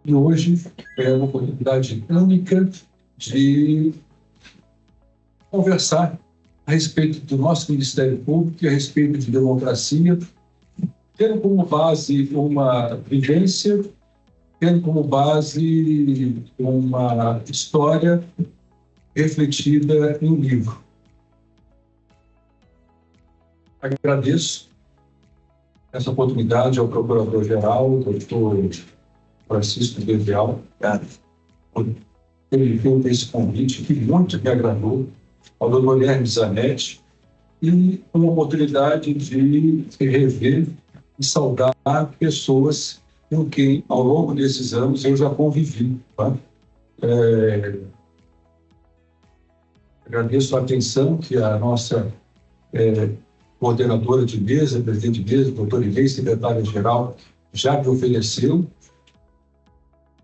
E hoje é uma oportunidade única de conversar a respeito do nosso Ministério Público e a respeito de democracia, tendo como base uma vivência, tendo como base uma história refletida em um livro. Agradeço essa oportunidade ao Procurador-Geral, doutor Francisco Bevial, por ter feito esse convite, que muito me agradou, ao doutor Guilherme Zanetti, e uma oportunidade de rever e saudar pessoas com quem, ao longo desses anos, eu já convivi. Tá? Agradeço a atenção que a nossa coordenadora de mesa, presidente de mesa, doutora Inês, secretária-geral, já me ofereceu.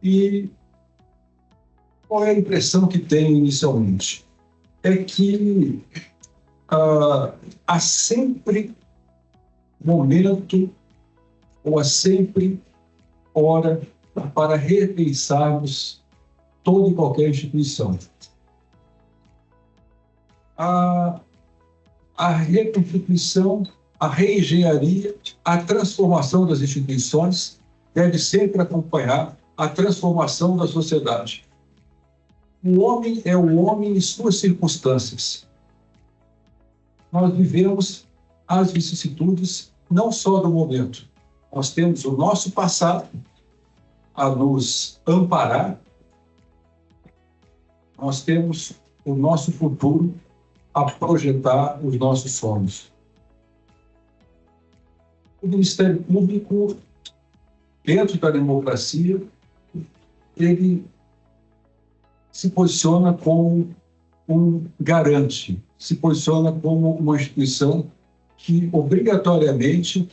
E qual é a impressão que tenho inicialmente? É que há sempre momento ou há sempre hora para repensarmos toda e qualquer instituição. A reconstituição, a reengenharia, a transformação das instituições deve sempre acompanhar a transformação da sociedade. O homem é o homem em suas circunstâncias. Nós vivemos as vicissitudes não só do momento. Nós temos o nosso passado a nos amparar, nós temos o nosso futuro a projetar os nossos sonhos. O Ministério Público, dentro da democracia, ele se posiciona como um garante, se posiciona como uma instituição que, obrigatoriamente,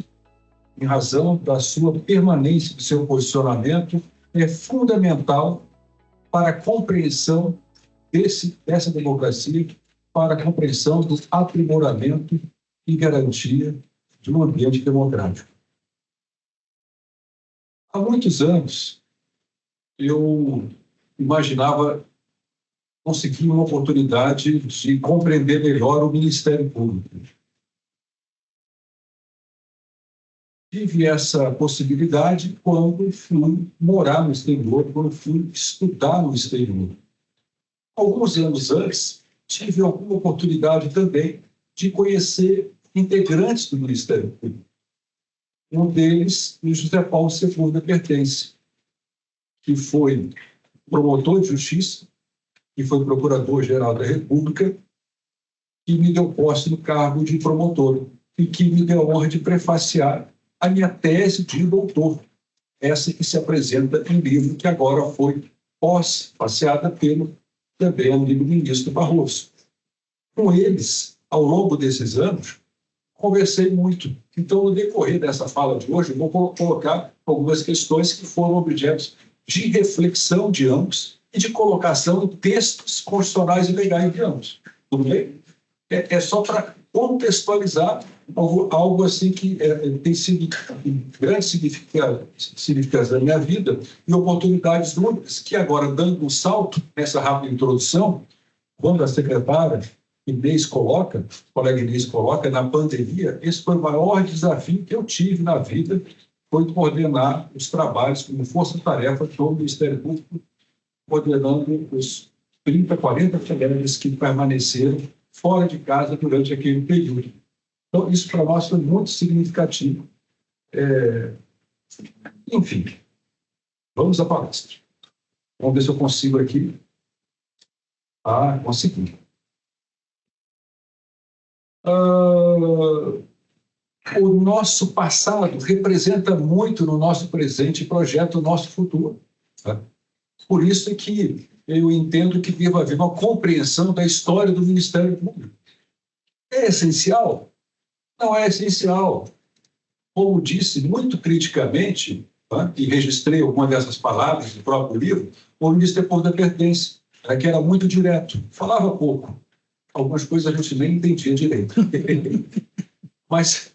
em razão da sua permanência, do seu posicionamento, é fundamental para a compreensão dessa democracia, para a compreensão do aprimoramento e garantia de um ambiente democrático. Há muitos anos, eu imaginava conseguir uma oportunidade de compreender melhor o Ministério Público. Tive essa possibilidade quando fui morar no exterior, quando fui estudar no exterior. Alguns anos antes, tive alguma oportunidade também de conhecer integrantes do Ministério Público. Um deles, o José Paulo Sepúlveda Pertence, que foi promotor de justiça, que foi procurador-geral da República, que me deu posse no cargo de promotor e que me deu a honra de prefaciar a minha tese de doutor, essa que se apresenta em livro que agora foi pós-faciada pelo também amigo ministro Barroso. Com eles, ao longo desses anos, conversei muito. Então, no decorrer dessa fala de hoje, eu vou colocar algumas questões que foram objetos de reflexão de ambos e de colocação em textos constitucionais e legais de ambos. Tudo bem? É só para contextualizar algo assim que tem sido de grande significância na minha vida e oportunidades únicas que agora, dando um salto nessa rápida introdução, quando a secretária Inês coloca, a colega Inês coloca, na pandemia, esse foi o maior desafio que eu tive na vida, foi coordenar os trabalhos como força-tarefa do Ministério Público, coordenando os 30, 40 colegas que permaneceram fora de casa durante aquele período. Então, isso para nós foi muito significativo. Enfim, vamos à palestra. Vamos ver se eu consigo aqui. Consegui. O nosso passado representa muito no nosso presente e projeta o nosso futuro. Tá? Por isso é que eu entendo que deve haver uma compreensão da história do Ministério Público. É essencial? Não é essencial. Como disse muito criticamente, tá? E registrei algumas dessas palavras do próprio livro, o Ministério Público da Pertence, que era muito direto, falava pouco. Algumas coisas a gente nem entendia direito. Mas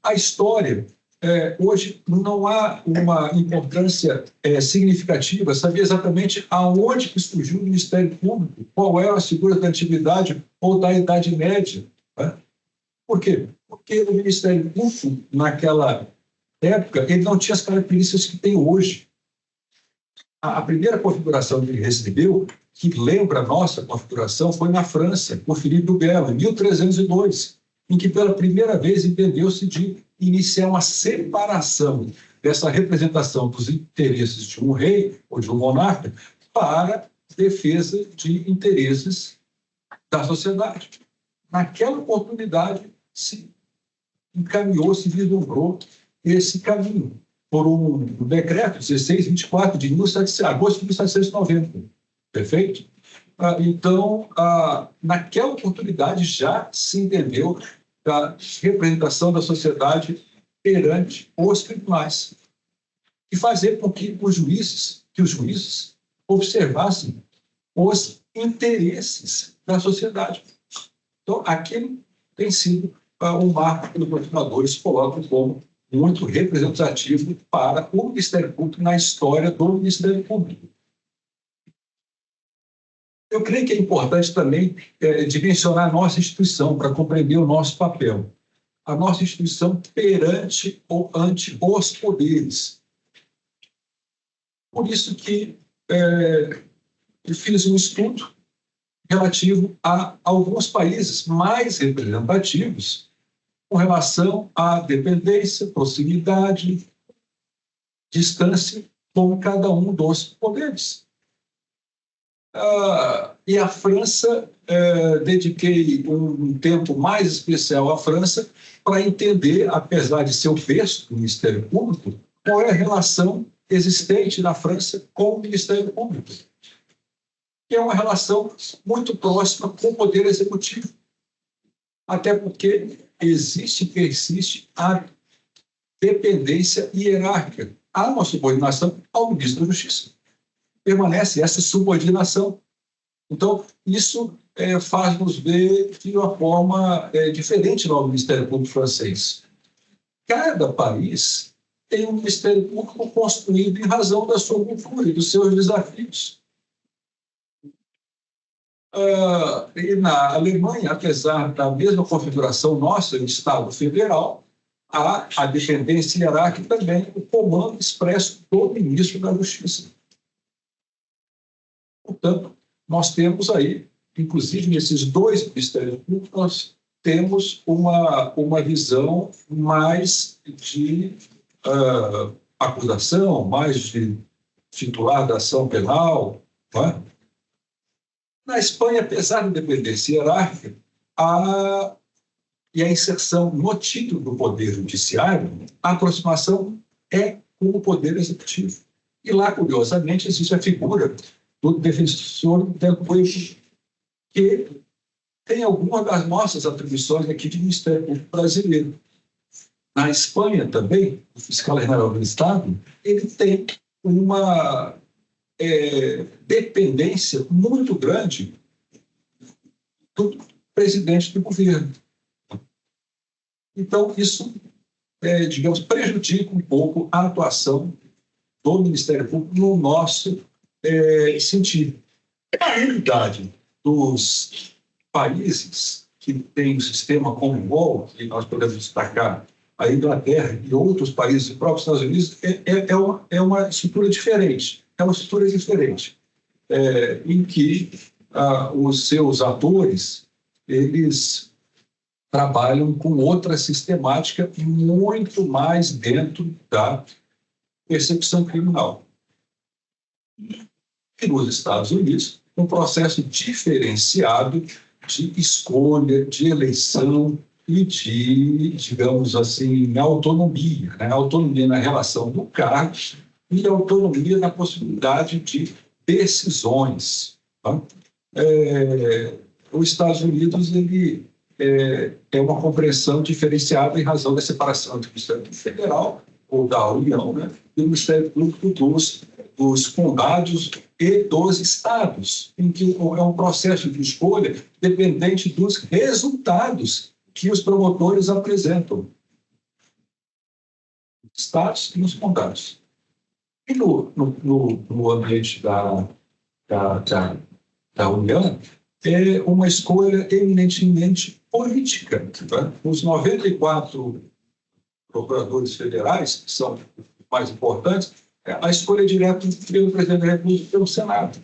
a história hoje não há uma importância significativa saber exatamente aonde que surgiu o Ministério Público, qual era a figura da antiguidade ou da Idade Média. Né? Por quê? Porque o Ministério Público, naquela época, ele não tinha as características que tem hoje. A primeira configuração que ele recebeu, que lembra a nossa configuração, foi na França, por Filipe do Belo, em 1302, em que pela primeira vez entendeu-se de iniciar uma separação dessa representação dos interesses de um rei ou de um monarca para defesa de interesses da sociedade. Naquela oportunidade, se encaminhou, se vislumbrou esse caminho por um decreto 1624 de agosto de 1790. Perfeito? Então, naquela oportunidade já se entendeu a representação da sociedade perante os tribunais e fazer com que os juízes observassem os interesses da sociedade. Então, aquele tem sido um marco que os legisladores colocam como muito representativo para o Ministério Público na história do Ministério Público. Eu creio que é importante também dimensionar a nossa instituição para compreender o nosso papel. A nossa instituição perante ou ante os poderes. Por isso que eu fiz um estudo relativo a alguns países mais representativos com relação à dependência, proximidade, distância com cada um dos poderes. E a França, dediquei um tempo mais especial à França para entender, apesar de ser o berço do Ministério Público, qual é a relação existente na França com o Ministério Público, que é uma relação muito próxima com o Poder Executivo. Até porque existe e persiste a dependência hierárquica, a uma subordinação ao ministro da Justiça. Permanece essa subordinação. Então, isso faz-nos ver de uma forma diferente no Ministério Público francês. Cada país tem um Ministério Público construído em razão da sua cultura e dos seus desafios. E na Alemanha, apesar da mesma configuração nossa, de Estado federal, há a dependência hierárquica e também o comando expresso do ministro da Justiça. Portanto, nós temos aí, inclusive nesses dois ministérios públicos, nós temos uma visão mais de acusação, mais de titular da ação penal. Não é? Na Espanha, apesar da dependência hierárquica, e a inserção no título do Poder Judiciário, a aproximação é com o Poder Executivo. E lá, curiosamente, existe a figura do defensor del pueblo, que tem algumas das nossas atribuições aqui de Ministério Público brasileiro. Na Espanha também, o fiscal-geral do Estado, ele tem uma dependência muito grande do presidente do governo. Então, isso, digamos, prejudica um pouco a atuação do Ministério Público no nosso sentido. A realidade dos países que têm um sistema Commonwealth, que nós podemos destacar a Inglaterra e outros países, o próprio Estados Unidos, é uma estrutura diferente. É uma estrutura diferente, em que os seus atores, eles trabalham com outra sistemática muito mais dentro da persecução criminal. E nos Estados Unidos, um processo diferenciado de escolha, de eleição e de, digamos assim, autonomia. Né? Autonomia na relação do cargo e autonomia na possibilidade de decisões. Tá? Os Estados Unidos ele é uma compreensão diferenciada em razão da separação do Ministério Público Federal ou da União, né, do Ministério Público dos condados e dos estados, em que é um processo de escolha dependente dos resultados que os promotores apresentam. estados e nos condados. E no ambiente da União, é uma escolha eminentemente política. Tá? Os 94 procuradores federais, que são mais importantes, a escolha é direta pelo presidente da República e pelo Senado.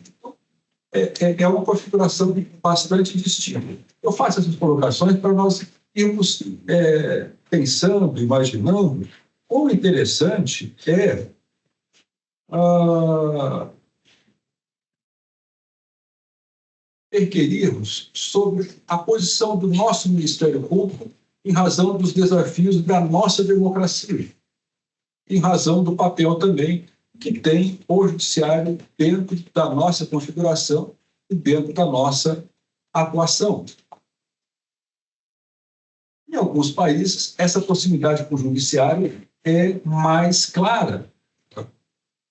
É uma configuração bastante distinta. Eu faço essas colocações para nós irmos pensando, imaginando quão interessante é requerirmos sobre a posição do nosso Ministério Público em razão dos desafios da nossa democracia, em razão do papel também que tem o judiciário dentro da nossa configuração e dentro da nossa atuação. Em alguns países, essa proximidade com o judiciário é mais clara.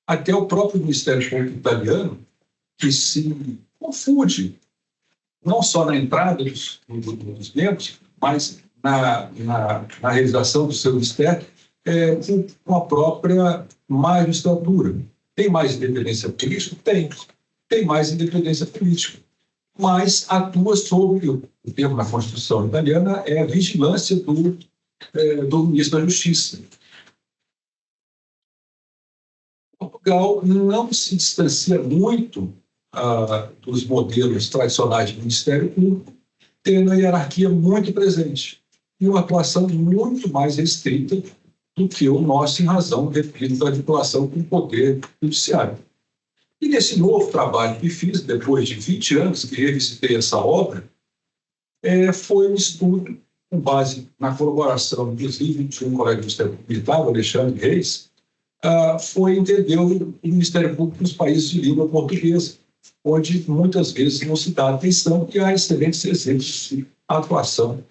Até o próprio Ministério Público italiano, que se confunde não só na entrada dos membros, mas na realização do seu mistério, com a própria magistratura. Tem mais independência política? Tem mais independência política, mas atua sobre, o termo na Constituição italiana é a vigilância do ministro da Justiça. Portugal não se distancia muito dos modelos tradicionais de Ministério Público, tendo a hierarquia muito presente e uma atuação muito mais restrita do que o nosso, em razão, repito, da vinculação com o poder judiciário. E nesse novo trabalho que fiz, depois de 20 anos que revisitei essa obra, foi um estudo com base na colaboração, inclusive, de um colega do Ministério Público, o Alexandre Reis, foi entender o Ministério Público nos países de língua portuguesa, onde muitas vezes não se dá atenção e há excelentes exemplos de atuação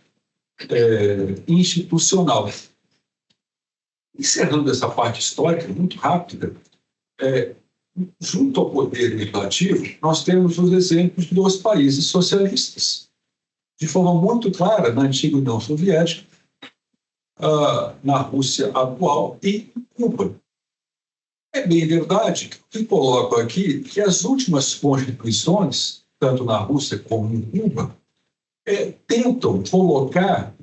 institucional. Encerrando essa parte histórica, muito rápida, junto ao poder legislativo, nós temos os exemplos dos países socialistas, de forma muito clara na antiga União Soviética, na Rússia atual e em Cuba. É bem verdade que coloco aqui que as últimas constituições, tanto na Rússia como em Cuba, tentam colocar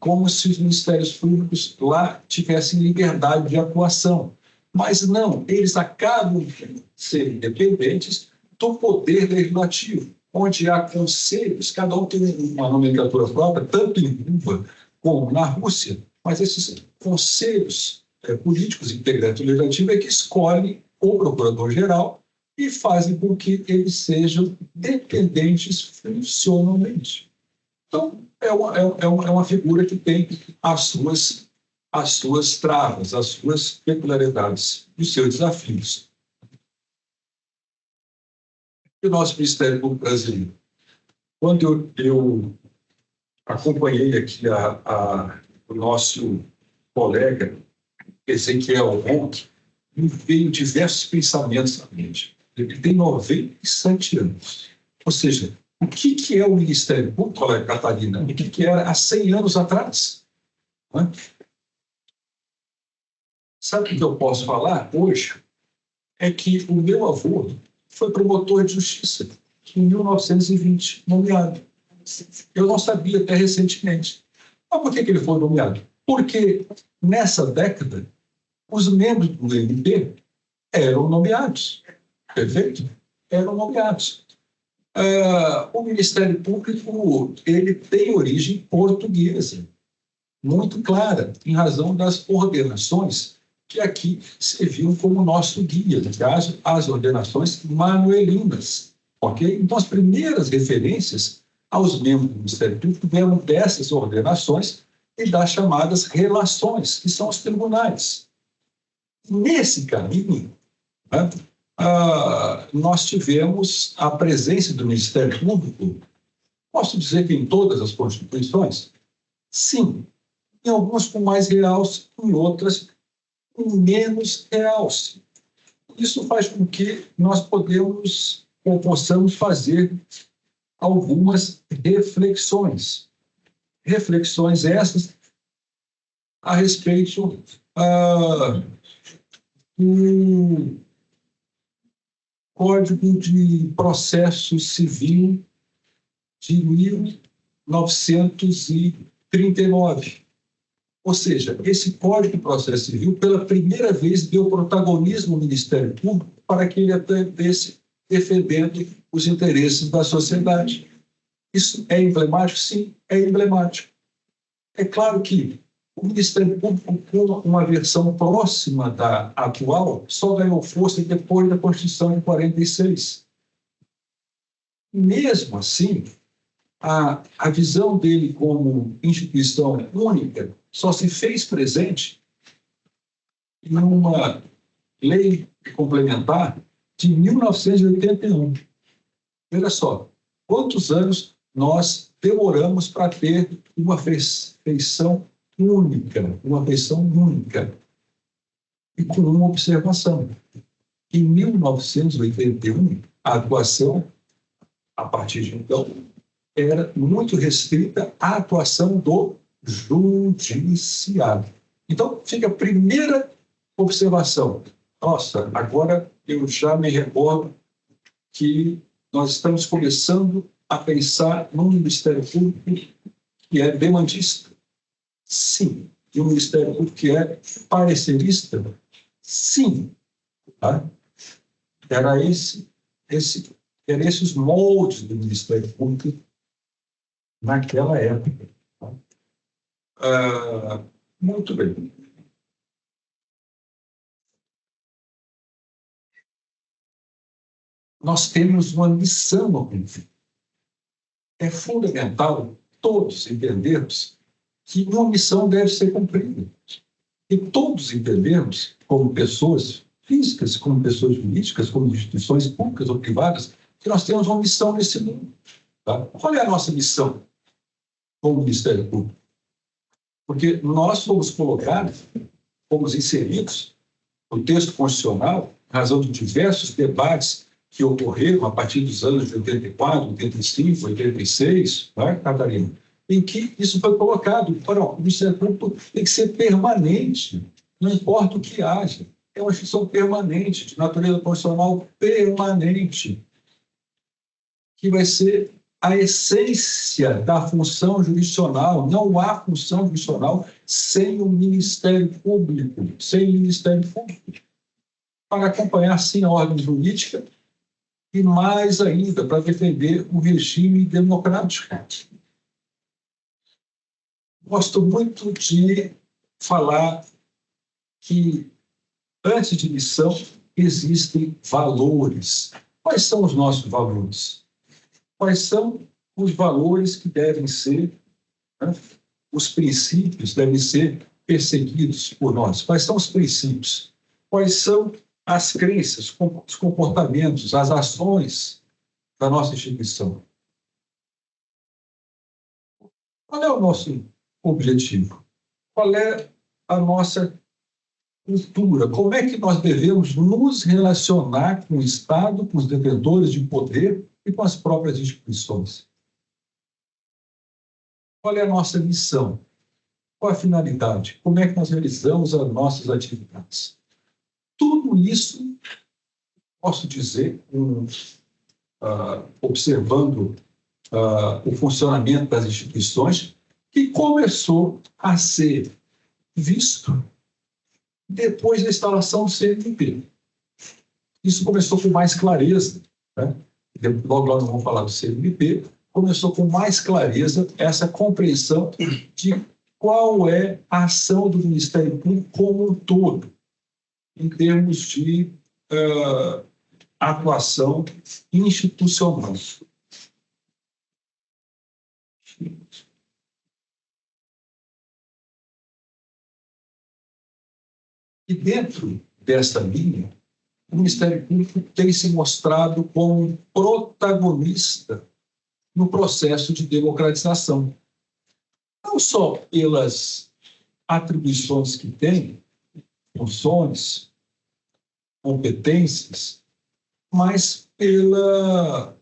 como se os ministérios públicos lá tivessem liberdade de atuação. Mas não, eles acabam de ser independentes do poder legislativo, onde há conselhos, cada um tem uma nomenclatura própria, tanto em Cuba como na Rússia, mas esses conselhos políticos integrantes do legislativo que escolhem o procurador-geral e fazem com que eles sejam dependentes funcionalmente. Então, é uma figura que tem as suas travas, as suas peculiaridades e os seus desafios. E o nosso Ministério Público brasileiro? Quando eu acompanhei aqui o nosso colega Ezequiel Ronk, me veio diversos pensamentos na mente. Ele tem 97 anos. Ou seja, o que é o Ministério Público, colega Catarina? O que era há 100 anos atrás? Não é? Sabe o que eu posso falar hoje? É que o meu avô foi promotor de justiça em 1920, nomeado. Eu não sabia até recentemente. Mas por que ele foi nomeado? Porque nessa década, os membros do MP eram nomeados. Perfeito? Eram nomeados. O Ministério Público ele tem origem portuguesa, muito clara, em razão das ordenações que aqui serviam como nosso guia, no caso, as ordenações manuelinas. Okay? Então, as primeiras referências aos membros do Ministério Público vieram dessas ordenações e das chamadas relações, que são os tribunais. Nesse caminho, né, nós tivemos a presença do Ministério Público, posso dizer que em todas as constituições? Sim. Em algumas com mais realce, em outras com menos realce. Isso faz com que nós possamos fazer algumas reflexões. Reflexões essas a respeito do Código de Processo Civil de 1939. Ou seja, esse Código de Processo Civil, pela primeira vez, deu protagonismo ao Ministério Público para que ele atendesse defendendo os interesses da sociedade. Isso é emblemático? Sim, é emblemático. É claro que o Ministério Público, com uma versão próxima da atual, só ganhou força depois da Constituição de 46. Mesmo assim, a visão dele como instituição única só se fez presente em uma lei complementar de 1981. Veja só, quantos anos nós demoramos para ter uma feição única, e com uma observação. Em 1981, a atuação, a partir de então, era muito restrita à atuação do judiciário. Então, fica a primeira observação. Nossa, agora eu já me recordo que nós estamos começando a pensar num Ministério Público que é demandista. Sim. E um Ministério Público que é parecerista? Sim. Tá? Era esses os moldes do Ministério Público naquela época. Muito bem. Nós temos uma missão a cumprir. É fundamental todos entendermos que uma missão deve ser cumprida. E todos entendemos, como pessoas físicas, como pessoas jurídicas, como instituições públicas ou privadas, que nós temos uma missão nesse mundo. Tá? Qual é a nossa missão como Ministério Público? Porque nós fomos colocados, fomos inseridos no texto constitucional, em razão de diversos debates que ocorreram a partir dos anos de 84, 85, 86, né, Catarina? Em que isso foi colocado. O Ministério Público tem que ser permanente, não importa o que haja. É uma instituição permanente, de natureza constitucional permanente, que vai ser a essência da função jurisdicional. Não há função jurisdicional sem o Ministério Público, para acompanhar, sim, a ordem jurídica e, mais ainda, para defender o regime democrático. Gosto muito de falar que, antes de missão, existem valores. Quais são os nossos valores? Quais são os valores que devem ser, né, os princípios devem ser perseguidos por nós? Quais são os princípios? Quais são as crenças, os comportamentos, as ações da nossa instituição? Qual é o nosso objetivo? Qual é a nossa cultura? Como é que nós devemos nos relacionar com o Estado, com os detentores de poder e com as próprias instituições? Qual é a nossa missão? Qual a finalidade? Como é que nós realizamos as nossas atividades? Tudo isso, posso dizer, observando o funcionamento das instituições, que começou a ser visto depois da instalação do CNMP. Isso começou com mais clareza, né? Logo nós vamos falar do CNMP, começou com mais clareza essa compreensão de qual é a ação do Ministério Público como um todo, em termos de atuação institucional. E dentro desta linha, o Ministério Público tem se mostrado como protagonista no processo de democratização. Não só pelas atribuições que tem, funções, competências, mas pela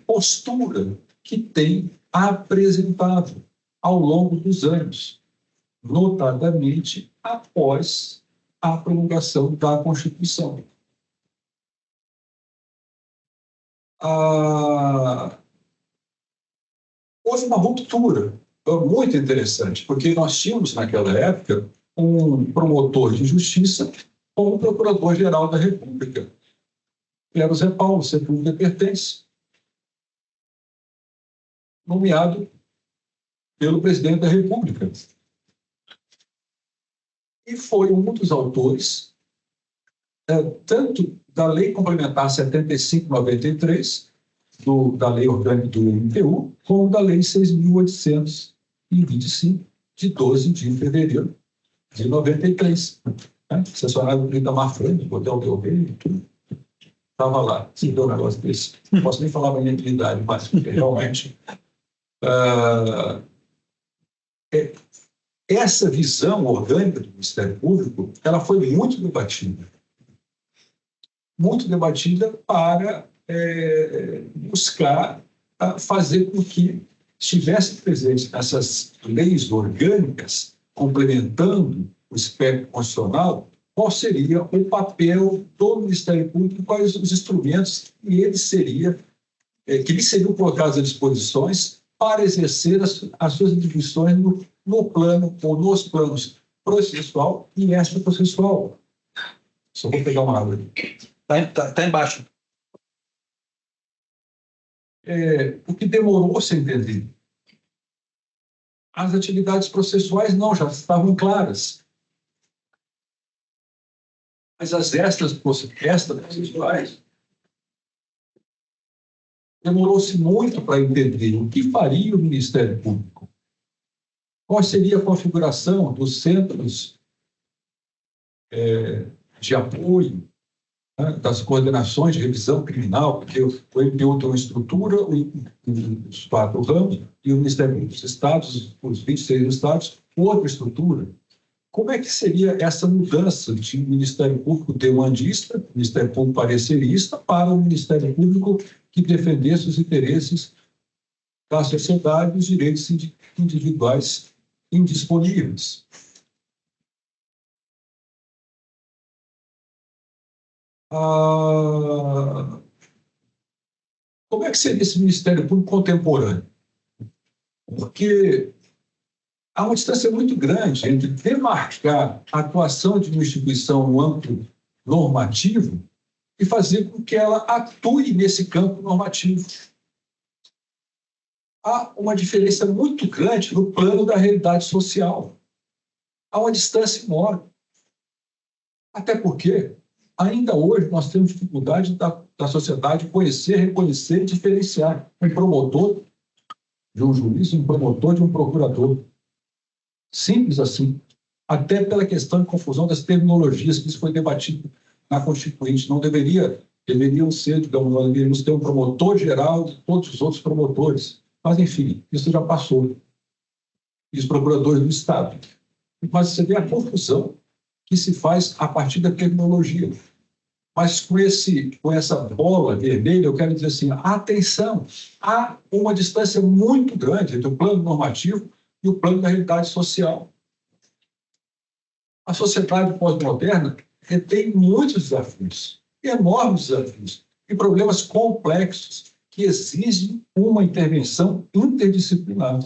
postura que tem apresentado ao longo dos anos. notadamente após a promulgação da Constituição. Houve uma ruptura muito interessante, porque nós tínhamos, naquela época, um promotor de justiça como procurador-geral da República, que era o Zé Paulo Sepúlveda Pertence, nomeado pelo presidente da República. E foi um dos autores, tanto da Lei Complementar 75/93, da Lei Orgânica do MPU, como da Lei 6.825, de 12 de fevereiro de 93. Assessorado do Itamar Franco, Hotel Del Rey, estava lá, se deu um negócio desse. Não posso nem falar a minha idade, mas realmente essa visão orgânica do Ministério Público, ela foi muito debatida para buscar fazer com que estivesse presente essas leis orgânicas complementando o espectro constitucional, qual seria o papel do Ministério Público, quais os instrumentos que lhe seriam colocados à disposição para exercer as suas atribuições no plano ou nos planos processual e extraprocessual. Só vou pegar uma água aqui. Tá embaixo. O que demorou-se a entender. As atividades processuais não, já estavam claras. Mas as extraprocessuais demorou-se muito para entender o que faria o Ministério Público. Qual seria a configuração dos centros de apoio, das coordenações de revisão criminal, porque o MPU tem uma estrutura, os 4 ramos, e o Ministério Público dos Estados, os 26 estados, outra estrutura. Como é que seria essa mudança de Ministério Público demandista, Ministério Público parecerista, para o Ministério Público que defendesse os interesses da sociedade e os direitos individuais indisponíveis? Como é que seria esse Ministério Público contemporâneo? Porque há uma distância muito grande entre demarcar a atuação de uma instituição no âmbito normativo e fazer com que ela atue nesse campo normativo. Há uma diferença muito grande no plano da realidade social. Há uma distância enorme. Até porque, ainda hoje, nós temos dificuldade da sociedade conhecer, reconhecer e diferenciar um promotor de um juiz, um promotor de um procurador. Simples assim. Até pela questão de confusão das terminologias, que isso foi debatido na Constituinte. Não deveriam ser, digamos, nós deveríamos ter um promotor geral de todos os outros promotores. Mas, enfim, isso já passou. E os procuradores do Estado. Mas você vê a confusão que se faz a partir da terminologia. Mas com essa bola vermelha, eu quero dizer assim, atenção, há uma distância muito grande entre o plano normativo e o plano da realidade social. A sociedade pós-moderna tem muitos desafios, enormes desafios, e problemas complexos que exigem uma intervenção interdisciplinar.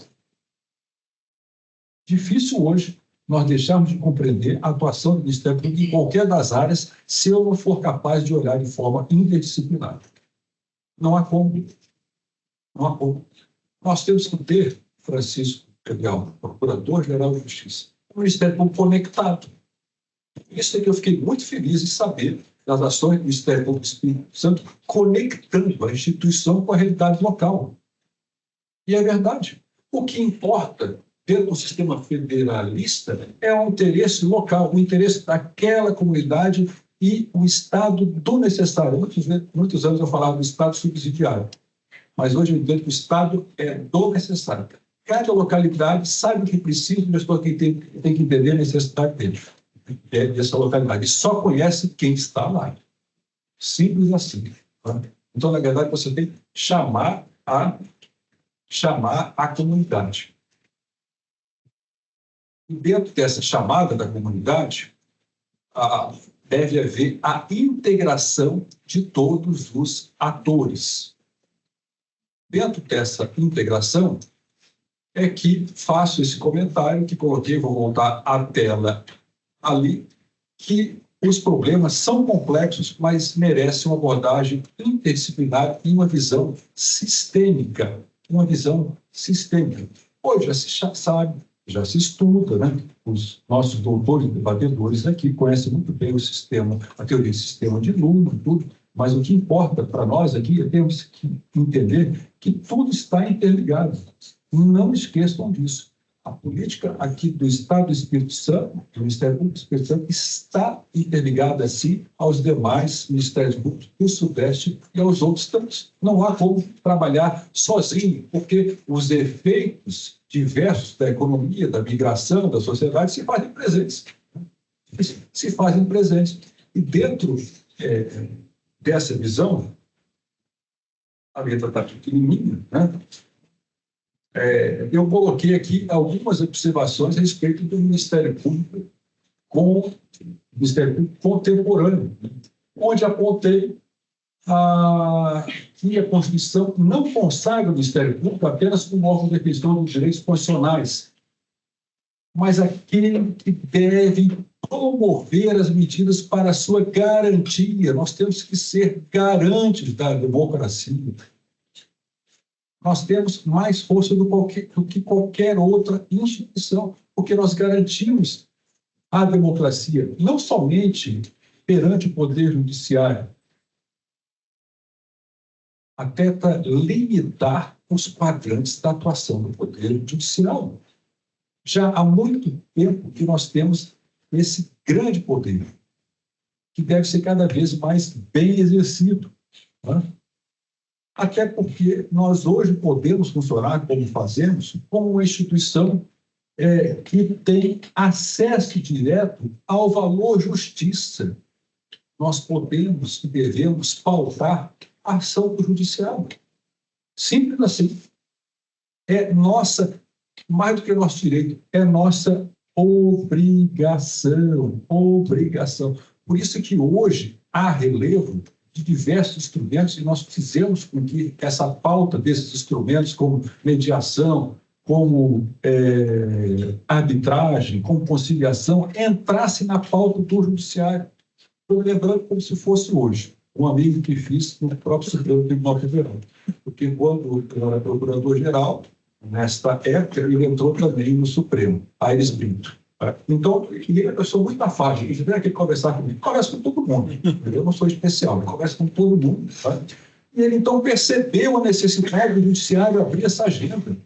Difícil hoje nós deixarmos de compreender a atuação do Ministério Público em qualquer das áreas se eu não for capaz de olhar de forma interdisciplinar. Não há como. Não há como. Nós temos que ter, Francisco Pedro, Procurador-Geral de Justiça, um Ministério Público conectado. Isso é que eu fiquei muito feliz em saber das ações do Ministério Público do Espírito Santo conectando a instituição com a realidade local. E é verdade. O que importa dentro do sistema federalista é o interesse local, o interesse daquela comunidade e o Estado do necessário. Muitos anos eu falava do Estado subsidiário, mas hoje eu entendo que o Estado é do necessário. Cada localidade sabe o que precisa, mas tem que entender a necessidade dessa localidade. E só conhece quem está lá. Simples assim. Tá? Então, na verdade, você tem que chamar a comunidade. E dentro dessa chamada da comunidade, deve haver a integração de todos os atores. Dentro dessa integração, é que faço esse comentário que coloquei, vou voltar à tela ali, que os problemas são complexos, mas merecem uma abordagem interdisciplinar e uma visão sistêmica. Uma visão sistêmica. Hoje já se sabe, já se estuda, né? Os nossos doutores e debatedores aqui conhecem muito bem o sistema, a teoria do sistema de Luhmann, tudo, mas o que importa para nós aqui é temos que entender que tudo está interligado. Não esqueçam disso. A política aqui do Estado do Espírito Santo, do Ministério Público do Espírito Santo, está interligada, assim, aos demais Ministérios Públicos do Sudeste e aos outros tantos. Não há como trabalhar sozinho, porque os efeitos diversos da economia, da migração, da sociedade, se fazem presentes. Se fazem presentes. E dentro dessa visão, a letra está pequenininha, né? Eu coloquei aqui algumas observações a respeito do Ministério Público contemporâneo, onde apontei que a Constituição não consagra o Ministério Público apenas como órgão de defensor dos direitos constitucionais, mas aquele que deve promover as medidas para a sua garantia. Nós temos que ser garantes da democracia. Nós temos mais força do que qualquer outra instituição, porque nós garantimos a democracia, não somente perante o Poder Judiciário, até para limitar os quadrantes da atuação do Poder Judiciário. Já há muito tempo que nós temos esse grande poder, que deve ser cada vez mais bem exercido, né? Até porque nós hoje podemos funcionar como fazemos, como uma instituição que tem acesso direto ao valor justiça. Nós podemos e devemos pautar a ação do judiciário. Simples assim. É nossa, mais do que nosso direito, é nossa obrigação. Obrigação. Por isso que hoje há relevo de diversos instrumentos e nós fizemos com que essa pauta desses instrumentos, como mediação, como arbitragem, como conciliação, entrasse na pauta do judiciário. Estou lembrando como se fosse hoje, um amigo que fiz no próprio Supremo Tribunal Federal. Porque quando eu era procurador-geral, nesta época, ele entrou também no Supremo, Aires Brito. Então, eu sou muito afável. Ele vem aqui conversar comigo. Conversa com todo mundo. Eu não sou especial, eu converso com todo mundo. Tá? E ele, então, percebeu a necessidade do judiciário abrir essa agenda.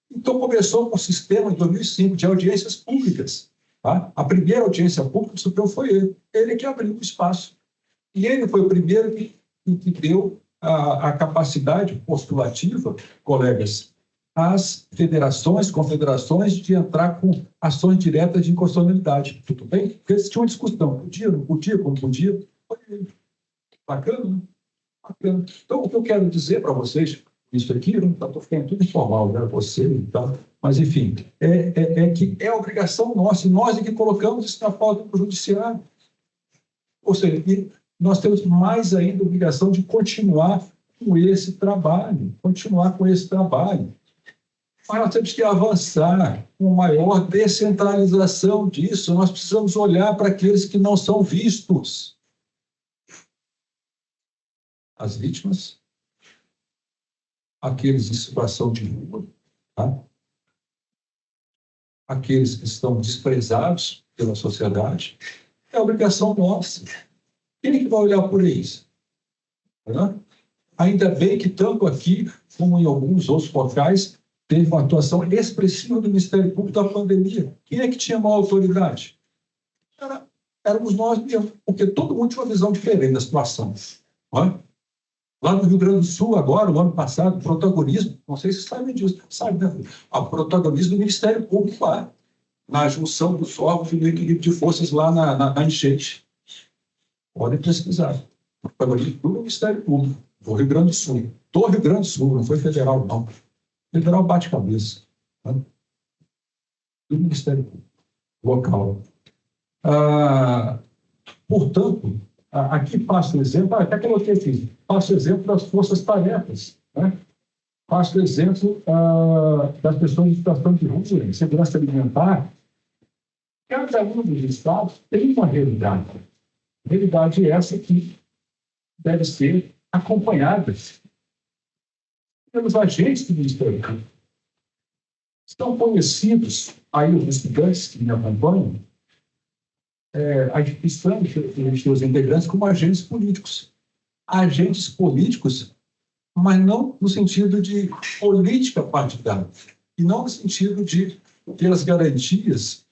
Então, começou com o sistema, em 2005, de audiências públicas. Tá? A primeira audiência pública do Supremo foi ele. Ele que abriu o espaço. E ele foi o primeiro que deu a capacidade postulativa, colegas, às federações, confederações, de entrar com ações diretas de inconstitucionalidade. Tudo bem? Porque eles tinham uma discussão. Podia, não podia, como podia. Bacana, né? Bacana. Então, o que eu quero dizer para vocês, isso aqui, eu estou ficando tudo informal, né? Você e tal, mas, enfim, que é obrigação nossa, e nós é que colocamos isso na pauta do judiciário. Ou seja, nós temos mais ainda a obrigação de continuar com esse trabalho, Mas nós temos que avançar com maior descentralização disso. Nós precisamos olhar para aqueles que não são vistos. As vítimas, aqueles em situação de rua, tá? Aqueles que estão desprezados pela sociedade. É obrigação nossa. Quem é que vai olhar por isso? Tá? Ainda bem que tanto aqui como em alguns outros locais teve uma atuação expressiva do Ministério Público da pandemia. Quem é que tinha maior autoridade? Éramos nós mesmos, porque todo mundo tinha uma visão diferente da situação. Não é? Lá no Rio Grande do Sul, agora, no ano passado, o protagonismo, não sei se vocês sabem disso, sabe, né? O protagonismo do Ministério Público lá, na junção dos órgãos e do equilíbrio de forças lá na enchente. Podem pesquisar. O protagonismo do Ministério Público, do Rio Grande do Sul. Do Rio Grande do Sul, não foi federal, não. Federal bate cabeça. Tá? Do Ministério Público. local. Portanto, aqui passo o exemplo, até coloquei aqui, passo o exemplo das forças-tarefas, né? Passo o exemplo das pessoas em situação de rua, segurança alimentar. Cada um dos estados tem uma realidade. Realidade essa que deve ser acompanhada pelos agentes do Ministério Público. Estão conhecidos, aí os estudantes que me acompanham, a instituição e seus integrantes como agentes políticos. Agentes políticos, mas não no sentido de política partidária, e não no sentido de ter as garantias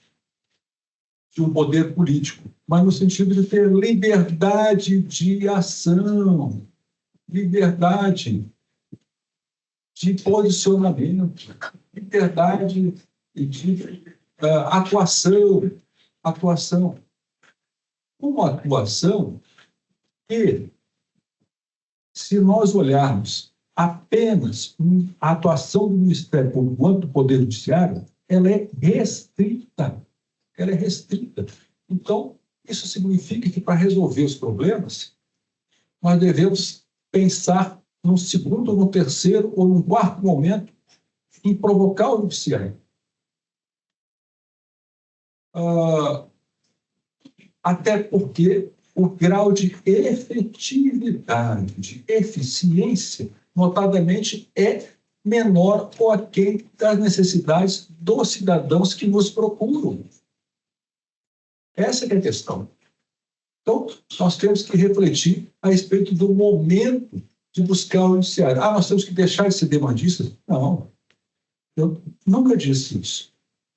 de um poder político, mas no sentido de ter liberdade de ação, liberdade de posicionamento, liberdade de atuação. Uma atuação que, se nós olharmos apenas a atuação do Ministério Público quanto do Poder Judiciário, ela é restrita. Ela é restrita. Então, isso significa que, para resolver os problemas, nós devemos pensar num segundo, num terceiro ou num quarto momento em provocar o judiciário. Até porque o grau de efetividade, de eficiência, notadamente, é menor ou aquém das necessidades dos cidadãos que nos procuram. Essa é a questão. Então, nós temos que refletir a respeito do momento de buscar o judiciário. Nós temos que deixar de ser demandistas? Não, eu nunca disse isso.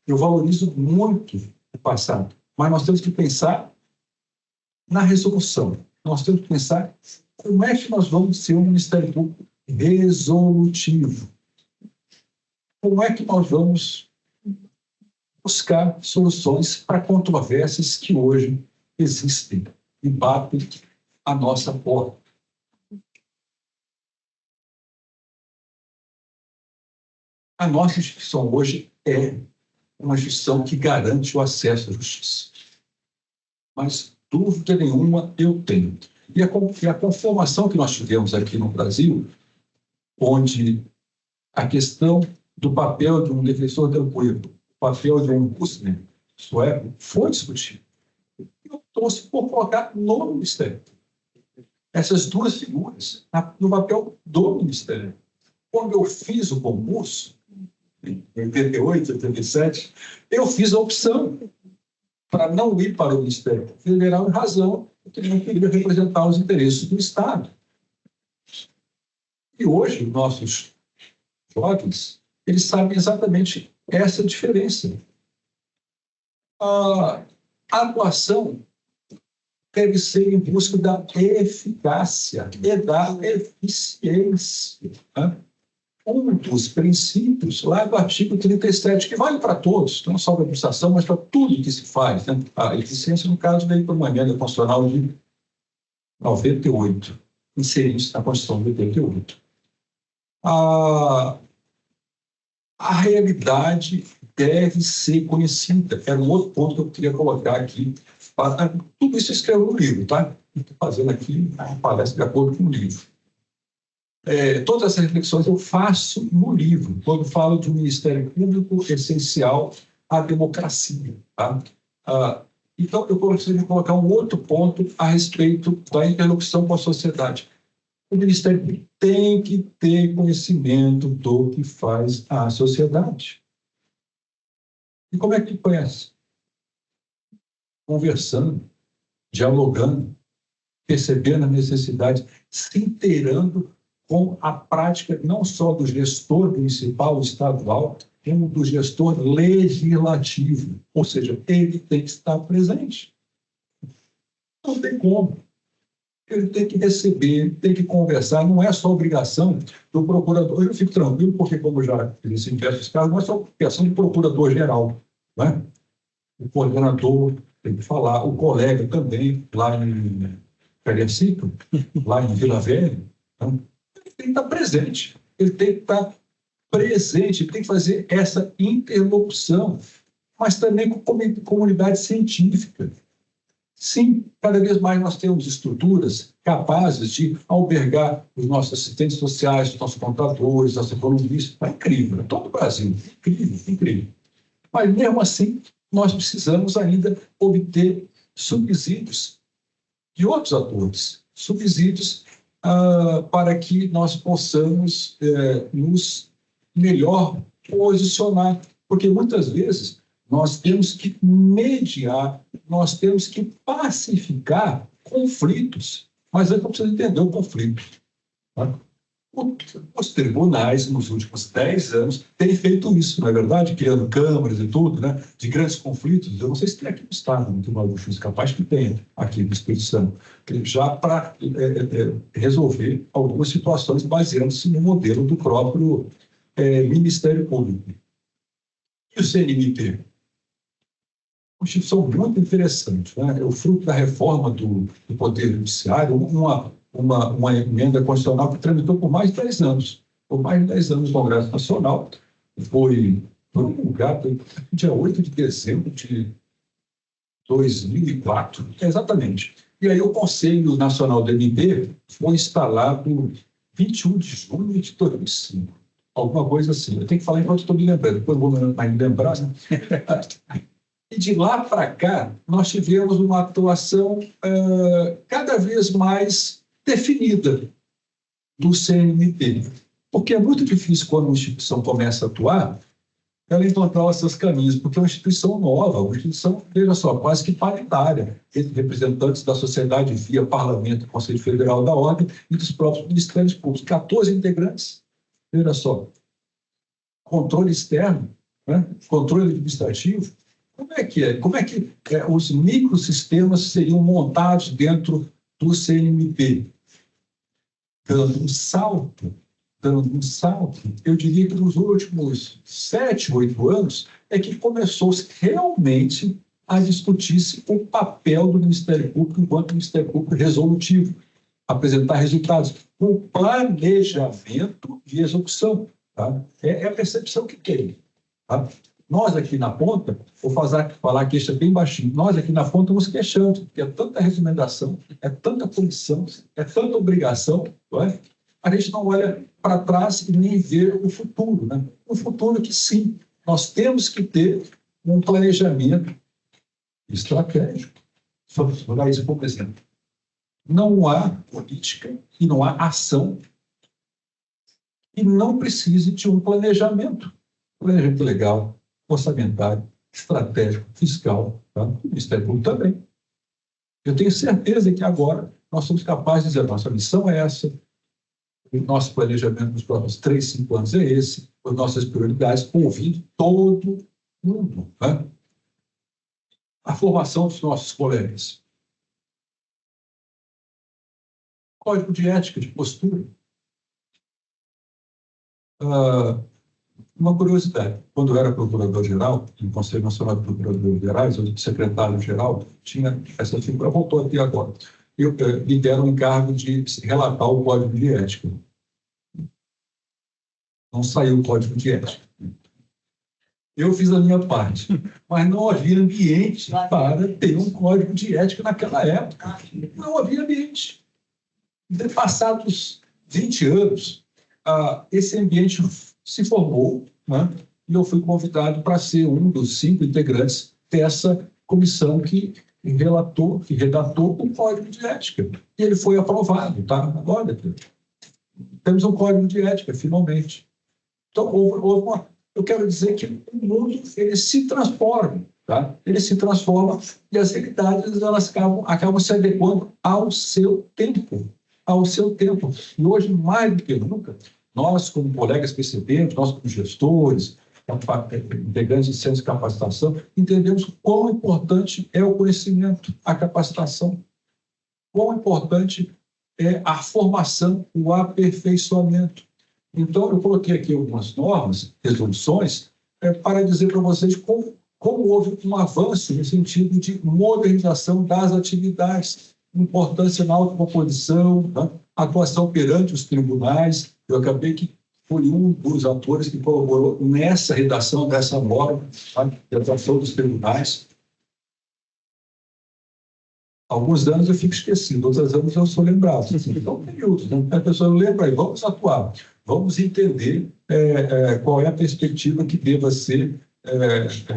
Eu valorizo muito o passado, mas nós temos que pensar na resolução. Nós temos que pensar como é que nós vamos ser um Ministério Público resolutivo. Como é que nós vamos buscar soluções para controvérsias que hoje existem e batem a nossa porta. A nossa instituição hoje é uma instituição que garante o acesso à justiça. Mas, dúvida nenhuma, eu tenho. E a conformação que nós tivemos aqui no Brasil, onde a questão do papel de um defensor do pueblo, o papel de um ombudsman, isso foi discutido. Eu trouxe por colocar no Ministério essas duas figuras no papel do Ministério. Quando eu fiz o concurso, em 88, 87, eu fiz a opção para não ir para o Ministério Federal em razão de que não queria representar os interesses do Estado. E hoje, nossos jovens, eles sabem exatamente essa diferença. A atuação deve ser em busca da eficácia e da eficiência. Né? Um dos princípios, lá do artigo 37, que vale para todos, não só para a administração, mas para tudo que se faz. Né? A eficiência, no caso, veio para uma emenda constitucional de 98, inserindo-se na Constituição de 88. A realidade deve ser conhecida. Era um outro ponto que eu queria colocar aqui. Tudo isso eu escrevo no livro, tá? Estou fazendo aqui uma palestra de acordo com o livro. Todas essas reflexões eu faço no livro, quando falo de um Ministério Público essencial à democracia. Tá? Então, eu gostaria de colocar um outro ponto a respeito da interlocução com a sociedade. O Ministério Público tem que ter conhecimento do que faz a sociedade. E como é que conhece? Conversando, dialogando, percebendo a necessidade, se inteirando com a prática não só do gestor municipal, estadual, como do gestor legislativo. Ou seja, ele tem que estar presente. Não tem como. Ele tem que receber, tem que conversar, não é só obrigação do procurador. Eu fico tranquilo, porque, como já fiz em diversos casos, não é só obrigação do procurador-geral. Né? O coordenador tem que falar, o colega também, lá em Cariacica, lá em Vila Velha, né? Ele tem que estar presente, ele tem que estar presente, ele tem que fazer essa interlocução. mas também com comunidade científica. Sim, cada vez mais nós temos estruturas capazes de albergar os nossos assistentes sociais, os nossos contadores, nossos economistas. É incrível, todo o Brasil, incrível, incrível. Mas, mesmo assim, nós precisamos ainda obter subsídios de outros atores, subsídios para que nós possamos nos melhor posicionar, porque muitas vezes nós temos que mediar, nós temos que pacificar conflitos, mas é que eu preciso entender o conflito. Tá? Os tribunais, nos últimos 10 anos, têm feito isso, não é verdade? Criando câmaras e tudo, né? De grandes conflitos. Eu não sei se tem aqui no Estado, no Tribunal de Justiça, capaz que tenha aqui no Espírito Santo, já para resolver algumas situações baseando-se no modelo do próprio Ministério Público. E o CNMP? Uma instituição muito interessante, né? É o fruto da reforma do Poder Judiciário, uma emenda constitucional que tramitou por mais de 10 anos. Por mais de 10 anos no Congresso Nacional. Foi promulgado no dia 8 de dezembro de 2004. Exatamente. E aí o Conselho Nacional do MP foi instalado 21 de junho de 2005. Alguma coisa assim. Eu tenho que falar enquanto estou me lembrando. Depois eu vou me lembrar. Né? E de lá para cá, nós tivemos uma atuação cada vez mais definida do CNMP. Porque é muito difícil, quando uma instituição começa a atuar, ela encontrar os seus caminhos, porque é uma instituição nova, uma instituição, veja só, quase que paritária, entre representantes da sociedade via Parlamento, Conselho Federal da Ordem e dos próprios Ministérios Públicos. 14 integrantes, veja só. Controle externo, né? Controle administrativo. Como é que os microsistemas seriam montados dentro do CNMP? Dando um salto, eu diria que nos últimos 7, 8 anos é que começou-se realmente a discutir-se o papel do Ministério Público enquanto Ministério Público resolutivo, apresentar resultados, com planejamento e execução. Tá? É a percepção que tem. Tá? Nós aqui na ponta, vou falar aqui, isso é bem baixinho, nós aqui na ponta nos queixamos, porque é tanta recomendação, é tanta punição, é tanta obrigação, não é? A gente não olha para trás e nem vê o futuro. Né? O futuro que, sim, nós temos que ter um planejamento estratégico. Vou dar isso como exemplo. Não há política e não há ação e não precise de um planejamento legal, orçamentário, estratégico, fiscal, tá? O Ministério Público também. Eu tenho certeza que agora nós somos capazes de dizer: nossa missão é essa, o nosso planejamento nos próximos 3, 5 anos é esse, as nossas prioridades, ouvindo todo mundo. Tá? A formação dos nossos colegas. Código de ética, de postura. Uma curiosidade, quando eu era procurador-geral, no Conselho Nacional de Procuradores Gerais, o secretário-geral tinha essa figura, voltou até agora. Me deram o encargo de relatar o Código de Ética. Não saiu o Código de Ética. Eu fiz a minha parte, mas não havia ambiente para ter um Código de Ética naquela época. Não havia ambiente. Passados 20 anos, esse ambiente se formou, né? E eu fui convidado para ser um dos 5 integrantes dessa comissão que redatou o Código de Ética. E ele foi aprovado, tá? Agora, temos um Código de Ética, finalmente. Então, eu quero dizer que o mundo ele se transforma, tá? Ele se transforma e as realidades elas acabam se adequando ao seu tempo. E hoje, mais do que nunca, nós, como colegas percebemos, nós, como gestores, integrantes de centros de capacitação, entendemos quão importante é o conhecimento, a capacitação, quão importante é a formação, o aperfeiçoamento. Então, eu coloquei aqui algumas normas, resoluções, para dizer para vocês como houve um avanço no sentido de modernização das atividades, importância na autocomposição, né? Atuação perante os tribunais. Eu acabei que fui um dos atores que colaborou nessa redação dessa norma, tá? De atuação dos tribunais. Alguns anos eu fico esquecido, outros anos eu sou lembrado. Então, períodos, né? A pessoa lembra aí, vamos atuar, vamos entender qual é a perspectiva que deva ser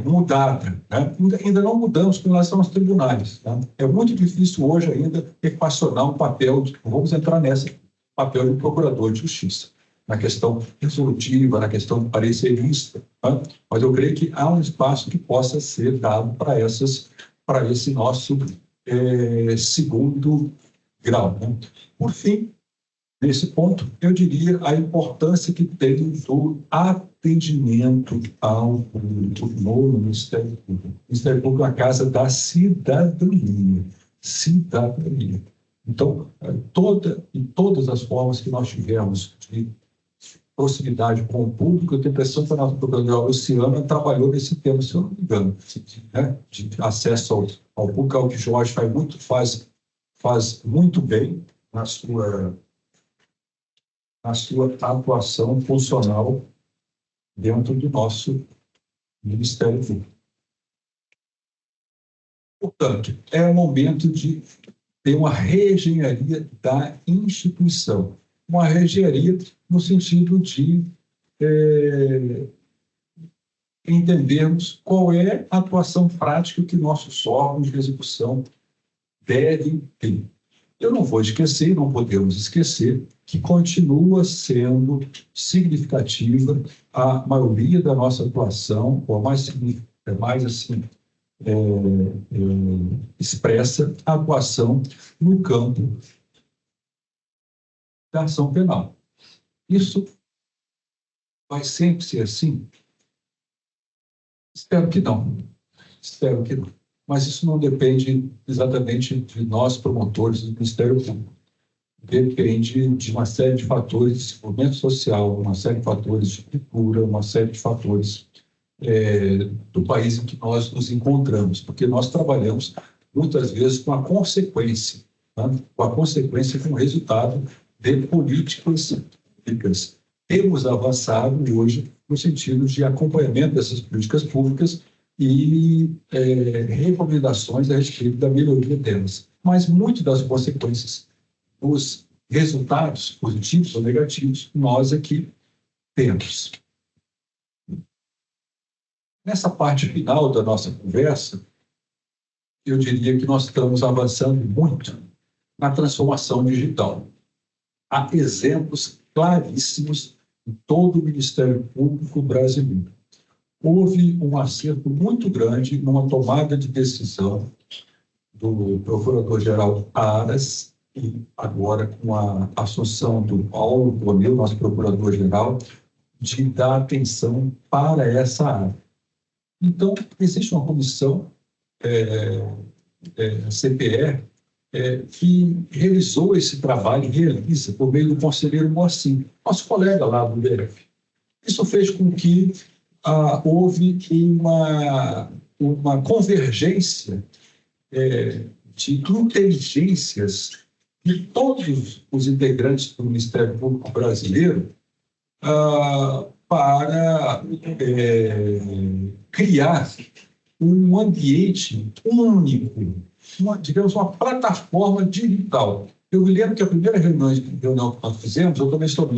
mudada. Né? Ainda não mudamos com relação aos tribunais. Tá? É muito difícil hoje ainda equacionar um papel, vamos entrar nessa, papel de procurador de justiça, na questão resolutiva, na questão parecerista. Tá? Mas eu creio que há um espaço que possa ser dado para esse nosso segundo grau. Né? Por fim, nesse ponto, eu diria a importância que tem do atendimento ao público no Ministério Público. O Ministério Público é a casa da cidadania. Cidadania. Então, todas as formas que nós tivemos de proximidade com o público, eu tenho a impressão que a nossa procuradora Luciana trabalhou nesse tema, se eu não me engano, né? De acesso ao público, ao que o Jorge faz muito bem na sua atuação funcional dentro do nosso Ministério Público. Portanto, é o momento de ter uma reengenharia da instituição. Uma reengenharia no sentido de entendermos qual é a atuação prática que nossos órgãos de execução devem ter. Eu não vou esquecer, não podemos esquecer, que continua sendo significativa a maioria da nossa atuação, ou mais assim, expressa a atuação no campo da ação penal. Isso vai sempre ser assim? Espero que não. Espero que não. Mas isso não depende exatamente de nós, promotores do Ministério Público. Depende de uma série de fatores de desenvolvimento social, uma série de fatores de cultura, uma série de fatores do país em que nós nos encontramos, porque nós trabalhamos muitas vezes com a consequência, tá? Com o resultado de políticas públicas. Temos avançado hoje no sentido de acompanhamento dessas políticas públicas e recomendações a respeito da melhoria delas. Mas muitas das consequências, os resultados positivos ou negativos, nós aqui temos. Nessa parte final da nossa conversa, eu diria que nós estamos avançando muito na transformação digital. Há exemplos claríssimos em todo o Ministério Público brasileiro. Houve um acerto muito grande numa tomada de decisão do Procurador-Geral Aras, e agora com a assunção do Paulo Bonel, nosso Procurador-Geral, de dar atenção para essa área. Então, existe uma comissão, CPE, que realizou esse trabalho e realiza por meio do conselheiro Moacir, nosso colega lá do DF. Isso fez com que houve uma convergência de inteligências de todos os integrantes do Ministério Público brasileiro para criar um ambiente único, digamos, uma plataforma digital. Eu me lembro que a primeira reunião que nós fizemos, eu também estou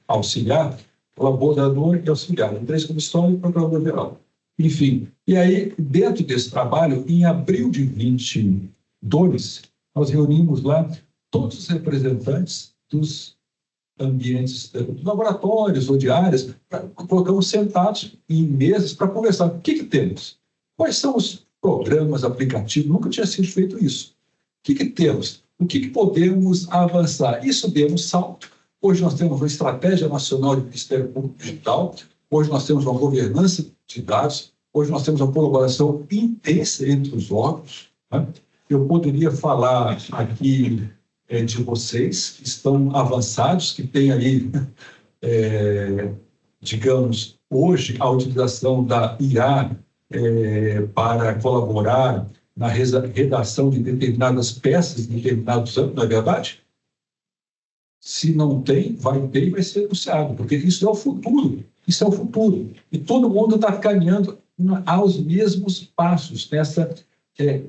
auxiliar, colaborador e auxiliar, em 3 comissões e procurador-geral. Enfim, e aí, dentro desse trabalho, em abril de 22, nós reunimos lá todos os representantes dos ambientes, dos laboratórios ou de áreas, colocamos sentados em mesas para conversar. O que temos? Quais são os programas, aplicativos? Nunca tinha sido feito isso. O que temos? O que podemos avançar? Isso deu um salto. Hoje nós temos uma estratégia nacional de Ministério Público Digital, hoje nós temos uma governança de dados, hoje nós temos uma colaboração intensa entre os órgãos. Né? Eu poderia falar aqui de vocês que estão avançados, que têm aí, digamos, hoje a utilização da IA para colaborar na redação de determinadas peças, de determinados âmbitos, não é verdade? Se não tem, vai ter e vai ser anunciado, porque isso é o futuro. Isso é o futuro. E todo mundo está caminhando aos mesmos passos nessa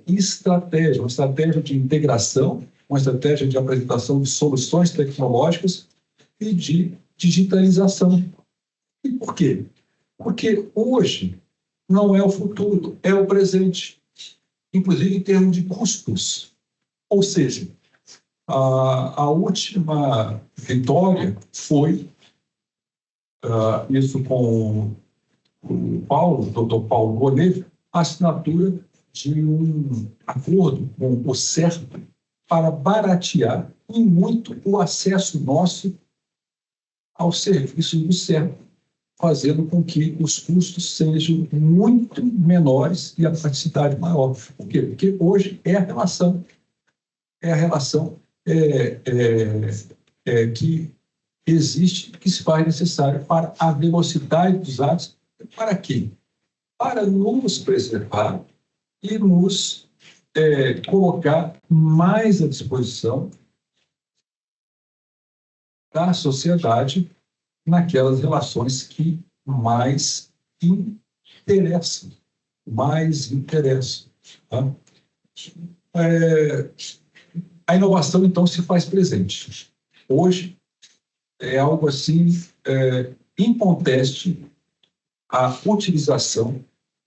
estratégia, uma estratégia de integração, uma estratégia de apresentação de soluções tecnológicas e de digitalização. E por quê? Porque hoje não é o futuro, é o presente, inclusive em termos de custos. Ou seja, a última vitória foi, isso com o Paulo, o Dr. Paulo Gonet, a assinatura de um acordo com o CERP para baratear em muito o acesso nosso ao serviço do CERP, fazendo com que os custos sejam muito menores e a praticidade maior. Por quê? Porque hoje é a relação que existe, que se faz necessário para a velocidade dos atos. Para quê? Para nos preservar e nos colocar mais à disposição da sociedade naquelas relações que mais interessam. Tá? A inovação, então, se faz presente. Hoje, é algo assim inconteste a utilização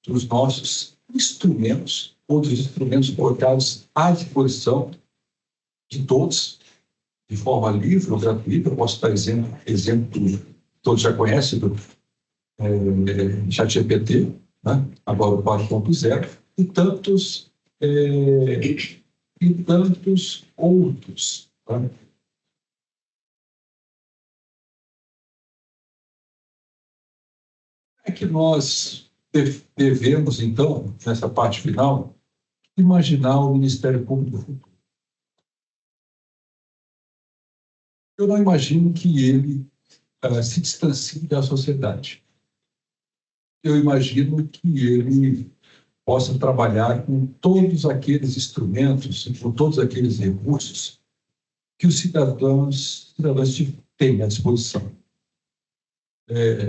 dos nossos instrumentos, ou dos instrumentos colocados à disposição de todos, de forma livre ou gratuita. Eu posso dar exemplo que todos já conhecem, do ChatGPT, né? Agora o 4.0, e tantos outros. Tá? É que nós devemos, então, nessa parte final, imaginar o Ministério Público do futuro. Eu não imagino que ele se distancie da sociedade. Eu imagino que ele possa trabalhar com todos aqueles instrumentos, com todos aqueles recursos que os cidadãos têm à disposição.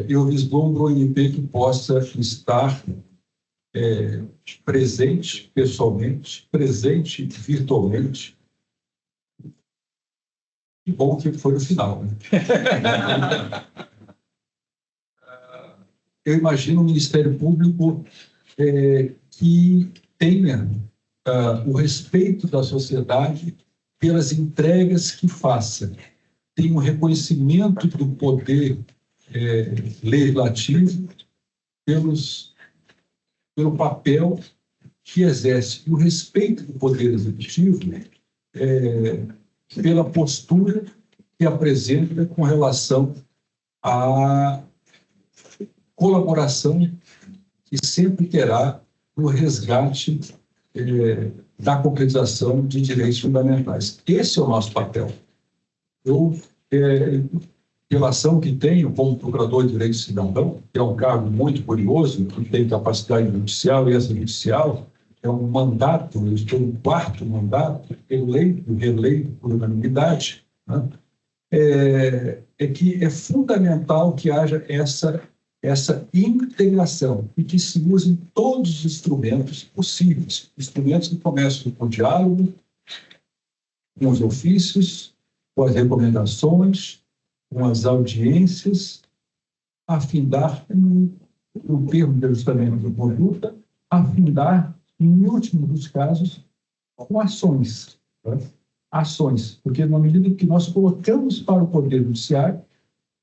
Eu vislumbro o MP que possa estar presente pessoalmente, presente virtualmente. Que bom que foi o final, né? Eu imagino um Ministério Público que tenha o respeito da sociedade pelas entregas que faça, tenha um reconhecimento do poder legislativo pelo papel que exerce, e o respeito do poder executivo pela postura que apresenta com relação à colaboração que sempre terá no resgate da concretização de direitos fundamentais. Esse é o nosso papel. Relação que tenho como procurador de direitos do cidadão, que é um cargo muito curioso, que tem capacidade judicial e extrajudicial, é um mandato, eu estou no 4º mandato, eleito, reeleito por unanimidade, né? Que é fundamental que haja essa integração e que se usem todos os instrumentos possíveis, instrumentos que começam com o diálogo, com os ofícios, com as recomendações, com as audiências, afindar, no termo de ajustamento de conduta, afindar, em último dos casos, com ações. Tá? Ações, porque na medida que nós colocamos para o Poder Judiciário,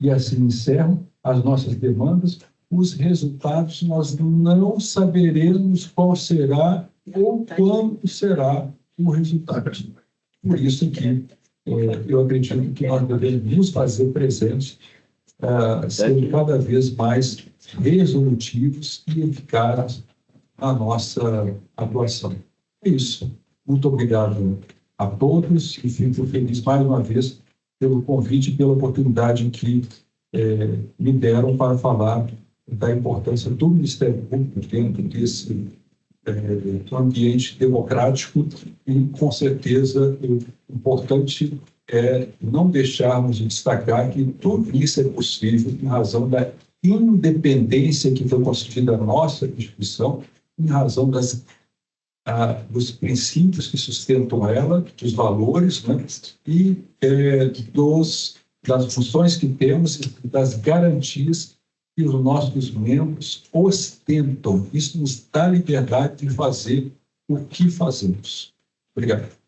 e assim encerram as nossas demandas, os resultados nós não saberemos qual será ou quando será o resultado. Por isso que eu acredito que nós devemos nos fazer presentes, sendo cada vez mais resolutivos e eficazes na nossa atuação. É isso. Muito obrigado a todos e fico feliz mais uma vez pelo convite e pela oportunidade que me deram para falar da importância do Ministério Público dentro desse ambiente democrático e, com certeza, importante não deixarmos de destacar que tudo isso é possível em razão da independência que foi concedida à nossa Constituição, em razão dos princípios que sustentam ela, dos valores, né, e das funções que temos e das garantias que os nossos membros ostentam. Isso nos dá liberdade de fazer o que fazemos. Obrigado.